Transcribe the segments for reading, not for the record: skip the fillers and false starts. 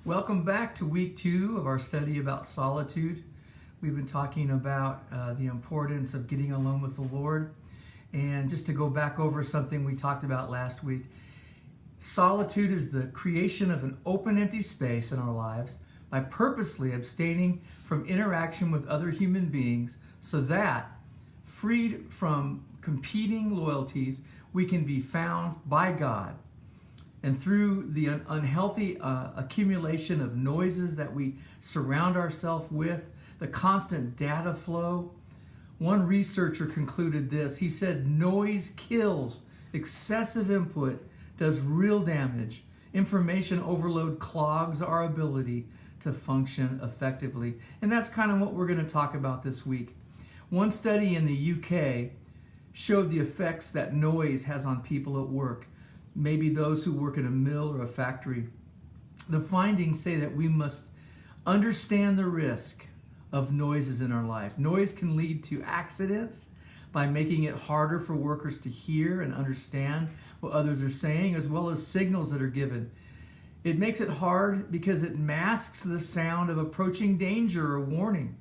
Welcome back to week 2 of our study about solitude. We've been talking about the importance of getting alone with the Lord. And just to go back over something we talked about last week, solitude is the creation of an open, empty space in our lives by purposely abstaining from interaction with other human beings so that, freed from competing loyalties, we can be found by God. And through the unhealthy accumulation of noises that we surround ourselves with, the constant data flow, one researcher concluded this. He said, noise kills. Excessive input does real damage. Information overload clogs our ability to function effectively. And that's kind of what we're going to talk about this week. One study in the UK showed the effects that noise has on people at work. Maybe those who work in a mill or a factory. The findings say that we must understand the risk of noises in our life. Noise can lead to accidents by making it harder for workers to hear and understand what others are saying, as well as signals that are given. It makes it hard because it masks the sound of approaching danger or warning.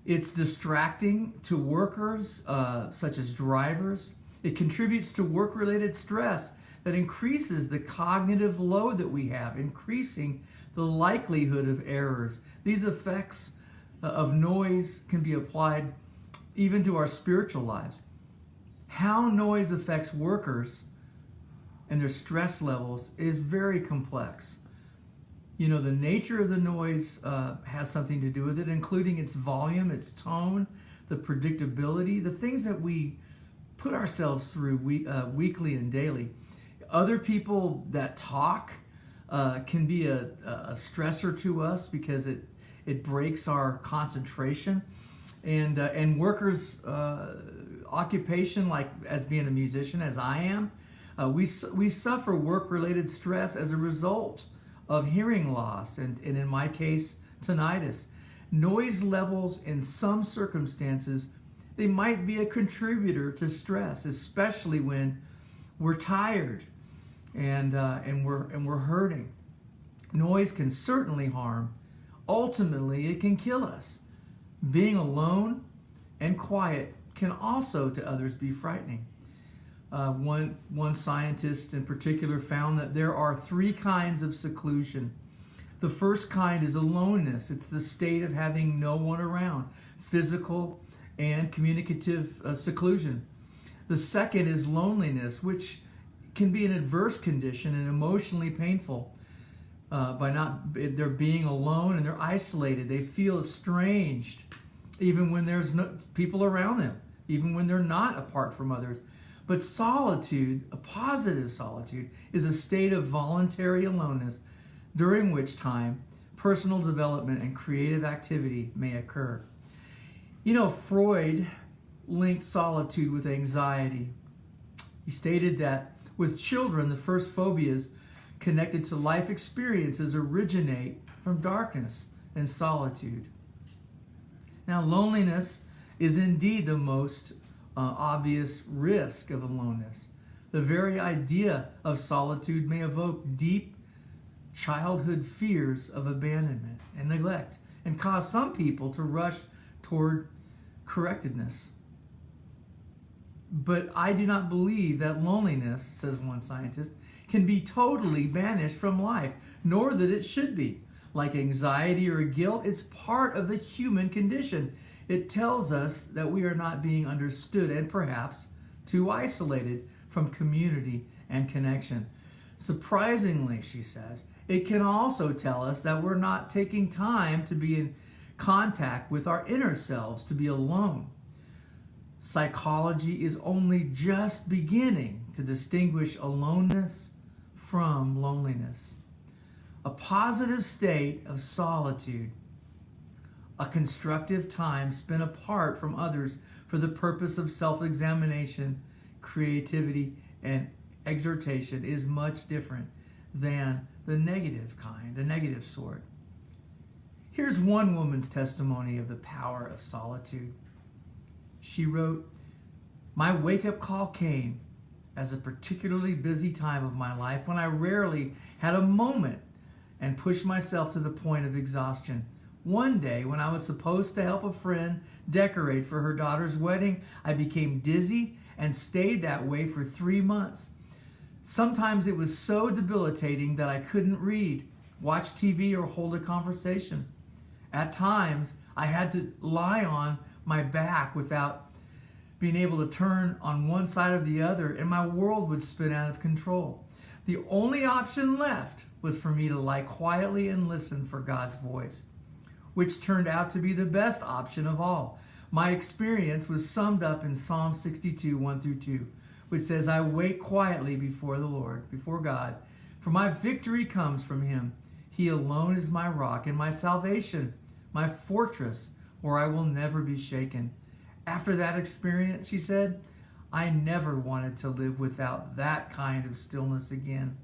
It's distracting to workers, such as drivers. It contributes to work-related stress that increases the cognitive load that we have, increasing the likelihood of errors. These effects of noise can be applied even to our spiritual lives. How noise affects workers and their stress levels is very complex. You know, the nature of the noise has something to do with it, including its volume, its tone, the predictability, the things that we put ourselves through weekly and daily. Other people that talk can be a stressor to us because it breaks our concentration. And workers' occupation, like as being a musician, as I am, we suffer work-related stress as a result of hearing loss, and in my case, tinnitus. Noise levels in some circumstances, they might be a contributor to stress, especially when we're tired and we're hurting. Noise can certainly harm. Ultimately, it can kill us. Being alone and quiet can also to others be frightening. One scientist in particular found that there are 3 kinds of seclusion. The first kind is aloneness. It's the state of having no one around, physical and communicative seclusion. The second is loneliness, which can be an adverse condition and emotionally painful. They're being alone and they're isolated. They feel estranged, even when there's no people around them, even when they're not apart from others. But solitude, a positive solitude, is a state of voluntary aloneness during which time personal development and creative activity may occur. You know, Freud linked solitude with anxiety. He stated that with children, the first phobias connected to life experiences originate from darkness and solitude. Now, loneliness is indeed the most obvious risk of aloneness. The very idea of solitude may evoke deep childhood fears of abandonment and neglect and cause some people to rush toward correctedness. But I do not believe that loneliness, says one scientist, can be totally banished from life, nor that it should be. Like anxiety or guilt, it's part of the human condition. It tells us that we are not being understood and perhaps too isolated from community and connection. Surprisingly, she says, it can also tell us that we're not taking time to be in contact with our inner selves, to be alone. Psychology is only just beginning to distinguish aloneness from loneliness. A positive state of solitude, a constructive time spent apart from others for the purpose of self-examination, creativity, and exhortation is much different than the negative kind, the negative sort. Here's one woman's testimony of the power of solitude. She wrote, "My wake-up call came as a particularly busy time of my life when I rarely had a moment and push myself to the point of exhaustion. One day, when I was supposed to help a friend decorate for her daughter's wedding, I became dizzy and stayed that way for 3 months. Sometimes it was so debilitating that I couldn't read, watch TV, or hold a conversation. At times, I had to lie on my back without being able to turn on one side or the other, and my world would spin out of control. The only option left was for me to lie quietly and listen for God's voice, which turned out to be the best option of all. My experience was summed up in Psalm 62, 1-2, which says, I wait quietly before the Lord, before God, for my victory comes from him. He alone is my rock and my salvation, my fortress, where I will never be shaken. After that experience, she said, I never wanted to live without that kind of stillness again.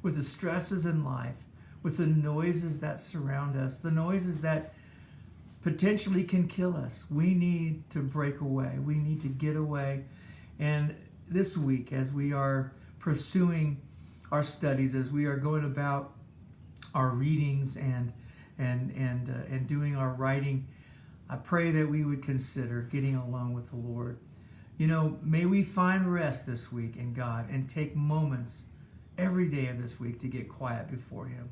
With the stresses in life, with the noises that surround us, the noises that potentially can kill us, we need to break away. We need to get away. And this week, as we are pursuing our studies, as we are going about our readings and doing our writing, I pray that we would consider getting alone with the Lord. You know, may we find rest this week in God and take moments every day of this week to get quiet before him.